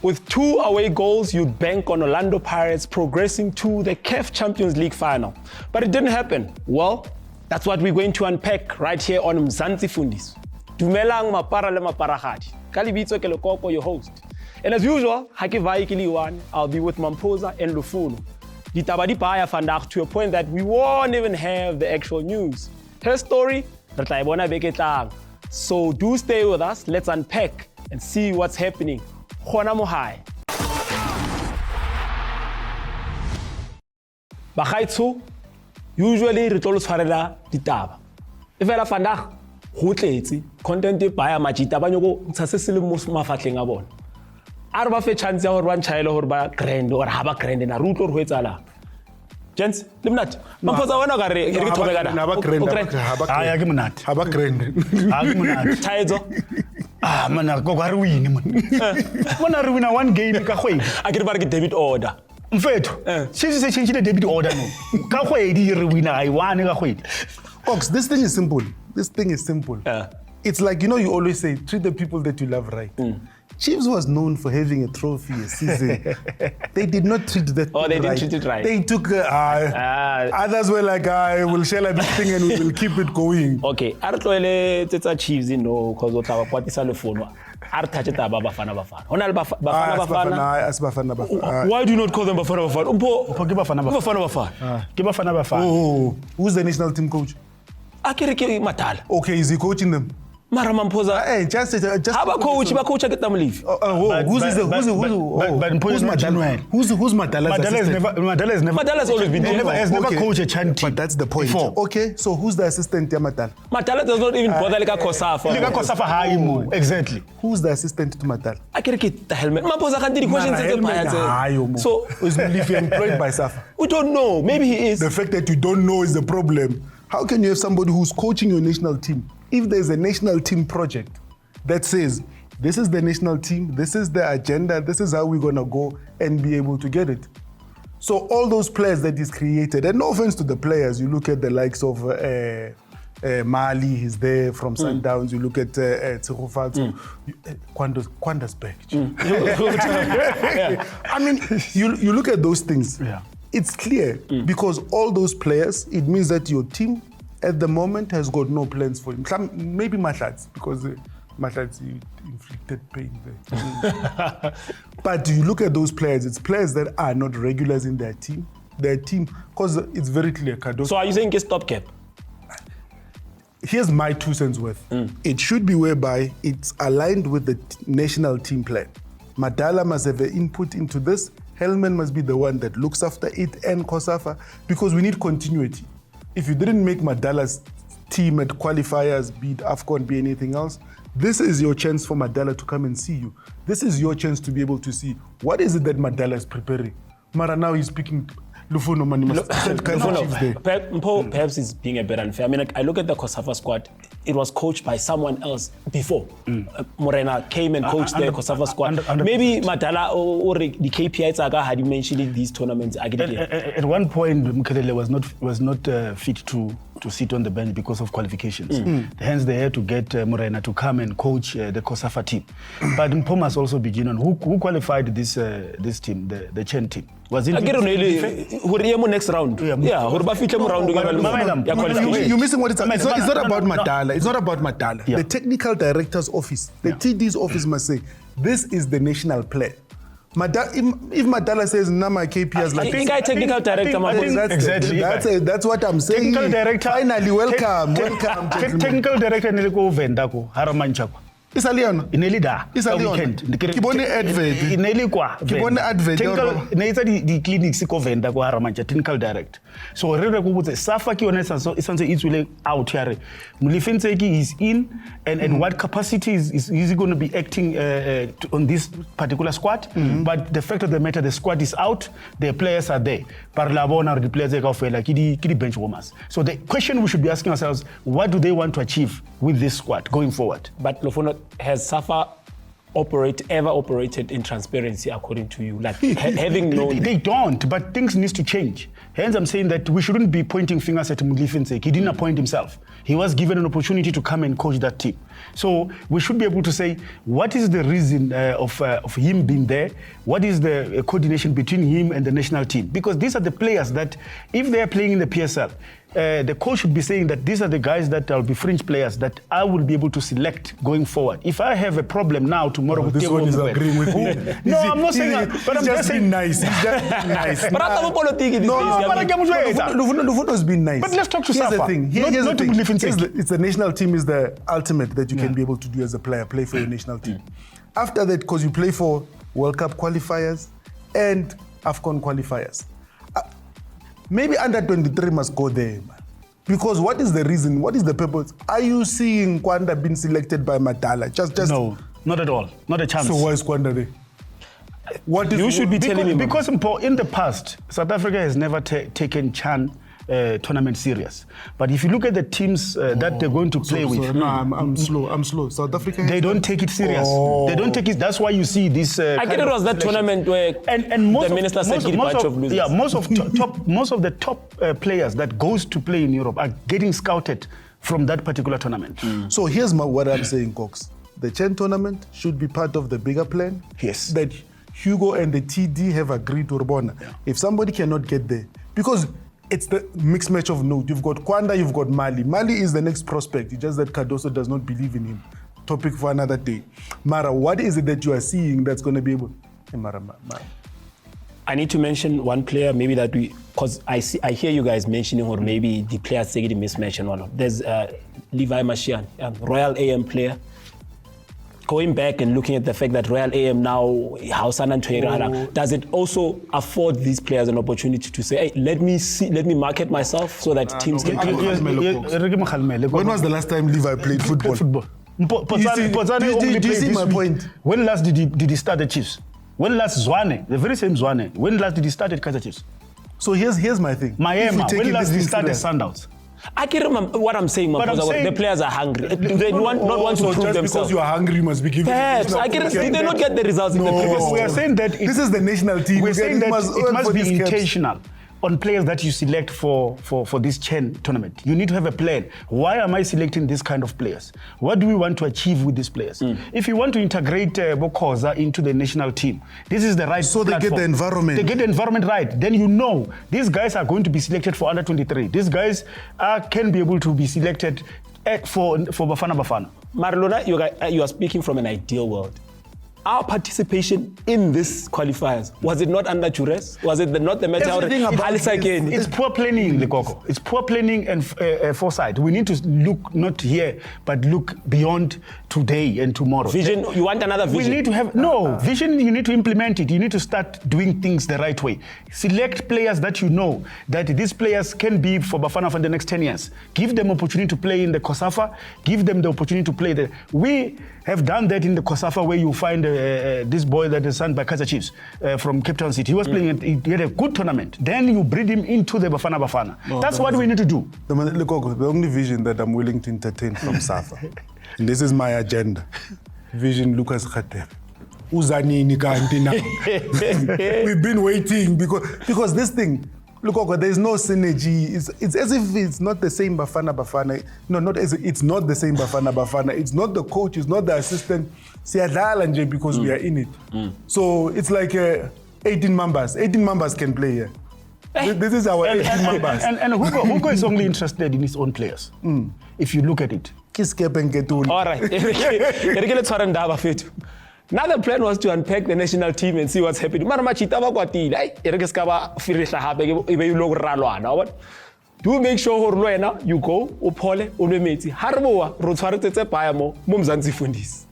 With 2 away goals, you'd bank on Orlando Pirates progressing to the CAF Champions League final. But it didn't happen. Well, that's what we're going to unpack right here on Mzansi Fundis. Dumelang mapara le maparagadi. Ka lebitso ke Lekoko, your host. And as usual, I'll be with Mpho and Lufuno. Ditaba di baya vandag to a point that we won't even have the actual news. Her story, re tla e bona beke tlang. So do stay with us. Let's unpack and see what's happening. Khona mo hae. Bagaitso, usually re tlo lo tshwarela ditaba. Efela vandag go tletse content e baya majita ba nyoko ntsha se se le mo mafatleng a bona. Are ba fe chance ya hore ba ntshayele hore ba grand or ha ba grand na re utlo re ho etsala. Gents, limnat. Mpho wena ka re ke thobeka da. Ha ba grand. Ya ke monate. Ha ba grand. Ha ke monate. Thaetso. Mana go ga re win man. Bona re wina one game ka kgwedi. A ke re ba re ke debit order. Mfetho. Se change the debit order no. Ka kgwedi re wina I one ka kgwedi. Ox, this thing is simple. It's like, you always say, treat the people that you love right. Chiefs was known for having a trophy a season. They did not treat that they didn't treat it right. They took, others were like, we'll share this thing and we will keep it going. Okay, a re tloele tsetsa Chiefs because o tla ba kwatisa Lufuno. A re thatse taba Bafana. Hona le Bafana. Why do you not call them Bafana? Mpho ke Bafana. Ke Bafana. Oh, who's the national team coach? Akere Matala. Okay, is he coaching them? Mara Mpho, just ba coach ke Molefi. Who's Matala? Who's Matala has always been there. Has never coached a Chan team. But that's the point. Before. Okay, so who's the assistant to Matala? Matala does not even bother like a Kosafa. Like a Kosafa high mo. Exactly. Who's the assistant to Matala? Akere ke the helmet. Mpho can't the questions. So is Molefi employed by Safa? We don't know. Maybe he is. The fact that you don't know is the problem. How can you have somebody who's coaching your national team? If there's a national team project that says, this is the national team, this is the agenda, this is how we're going to go and be able to get it. So all those players that he's created, and no offense to the players, you look at the likes of Mali, he's there from Sundowns, you look at Tserufatso, Kwanda's back. I mean, you look at those things. Yeah. It's clear because all those players, it means that your team at the moment has got no plans for him. Maybe Mahlats, because Mahlats inflicted pain there. But you look at those players, it's players that are not regulars in their team. Because it's very clear. So are you saying it's stopgap? Here's my 2 cents worth. It should be whereby it's aligned with the national team plan. Madala must have an input into this. Hellman must be the one that looks after it and Kosafa, because we need continuity. If you didn't make Madala's team at qualifiers, be it AFCON, be anything else, this is your chance for Madala to come and see you. This is your chance to be able to see what is it that Madala is preparing. Mara now he's speaking Lufuno, Mpho perhaps is being a bit unfair. I mean, I look at the Kosafa squad. It was coached by someone else before. Morena came and coached the Kosafa squad. Maybe Madala or the KPIs had you mentioned these tournaments. At one point, Mkhelele was not fit to sit on the bench because of qualifications. Hence, they had to get Morena to come and coach the Kosafa team. But Mpho must also begin on who qualified this team, the Chen team. Was it next round? Yeah, you're missing what it's about. It's not about Madala. It's not about Madala. Yeah. The technical director's office, the TD's office must say, this is the national plan. If Madala says, my KPIs like this. I think technical director. Exactly. That's what I'm saying. Technical director. Finally, welcome. Technical director Neliko Vendako, Haramanchako. Isaliano. Inelida. Isaliano. Kibone advert. Inelikwa. Kibone advert. Neither the clinics ko venda ko Haramancha technical direct. So re go botse Safa ki one so isantse itsule out here. Molefi Ntseki is in and what capacity is he going to be acting on this particular squad? But the fact of the matter, the squad is out, the players are there. Par la bona the players go for like the bench warmers. So the question we should be asking ourselves, what do they want to achieve with this squad going forward? But Lufuno has Safa ever operated in transparency according to you? Like having known... They don't, but things need to change. Hence, I'm saying that we shouldn't be pointing fingers at Molefi Ntseki. He didn't appoint himself. He was given an opportunity to come and coach that team. So we should be able to say, what is the reason of him being there? What is the coordination between him and the national team? Because these are the players that, if they are playing in the PSL, the coach should be saying that these are the guys that will be fringe players that I will be able to select going forward. If I have a problem now, tomorrow... Oh, this one is agreeing with me. No, I'm not saying that, but I'm just saying... nice. He's just nice. But I'm politics. Lufuno has been nice. But let's talk to Here's Safa. the thing. Here's the not thing. to Molefi Ntseki. It's the national team is the ultimate that you can be able to do as a player, play for your national team. After that, because you play for World Cup qualifiers and AFCON qualifiers. Maybe under 23 must go there, man. Because what is the reason? What is the purpose? Are you seeing Kwanda being selected by Madala? Just No, not at all. Not a chance. So why is Kwanda there? What is You should be telling him. Because Mpho, in the past, South Africa has never taken CHAN tournament serious. But if you look at the teams that they're going to play with, no, I'm slow. South Africa. They don't take it serious. They don't take it. That's why you see this. I get it was that tournament where and most the minister said he'd bunch of losers. Yeah, most of the top players that goes to play in Europe are getting scouted from that particular tournament. So here's what I'm saying, Cox. The CHAN tournament should be part of the bigger plan. Yes. That Hugo and the TD have agreed to Rabona. Yeah. If somebody cannot get there, because it's the mixed match of note. You've got Kwanda, you've got Mali. Mali is the next prospect. It's just that Cardoso does not believe in him. Topic for another day. Mara, what is it that you are seeing that's going to be able... Hey, Mara. I need to mention one player, maybe that because I hear you guys mentioning, or maybe the players taking the mismatch and all. There's Levi Mashian, Royal AM player. Going back and looking at the fact that Royal AM now, does it also afford these players an opportunity to say, hey, let me market myself so that teams can... When was the last time Levi played football? Do you see my point? When last did he start the Chiefs? When last Zwane, the very same Zwane, when last did he start at Kaizer Chiefs? So here's my thing. Miami, when last did he start at Sundowns? I can remember what I'm saying, the players are hungry. They not want to prove just themselves. Because you are hungry, you must be given. Perhaps. Did they not get the results in the previous? We are saying that this is the national team. We're saying that it must be intentional on players that you select for this CHAN tournament. You need to have a plan. Why am I selecting this kind of players? What do we want to achieve with these players? If you want to integrate Bokoza into the national team, this is the right So platform. They get the environment. They get the environment right. Then you know these guys are going to be selected for under 23. These guys can be able to be selected for Bafana. Marlona, you are speaking from an ideal world. Our participation in this qualifiers, was it not under duress? Was it not the matter? It's poor planning, Lekoko. It's poor planning and foresight. We need to look not here, but look beyond today and tomorrow. Vision, you want another vision? We need to have, vision, you need to implement it. You need to start doing things the right way. Select players that you know that these players can be for Bafana for the next 10 years. Give them opportunity to play in the COSAFA. Give them the opportunity to play there. We have done that in the COSAFA where you find this boy that is signed by Kaizer Chiefs from Cape Town City. He was playing, he had a good tournament. Then you breed him into the Bafana. That's what we need to do. The only vision that I'm willing to entertain from SAFA, and this is my agenda, Vision Lucas Khateb. Uzanini kanti now. We've been waiting because this thing, look, there's no synergy. It's as if it's not the same Bafana. No, not as it's not the same Bafana. It's not the coach. It's not the assistant. Because we are in it. So it's like 18 members. 18 members can play here. This is our 18 members. And Hugo is only interested in his own players. If you look at it. All right. Now the plan was to unpack the national team and see what's happening. Do make sure you go, upole, unwe metsi. Harboa, rotshwaretse tse paya mo Mzansi Fundis.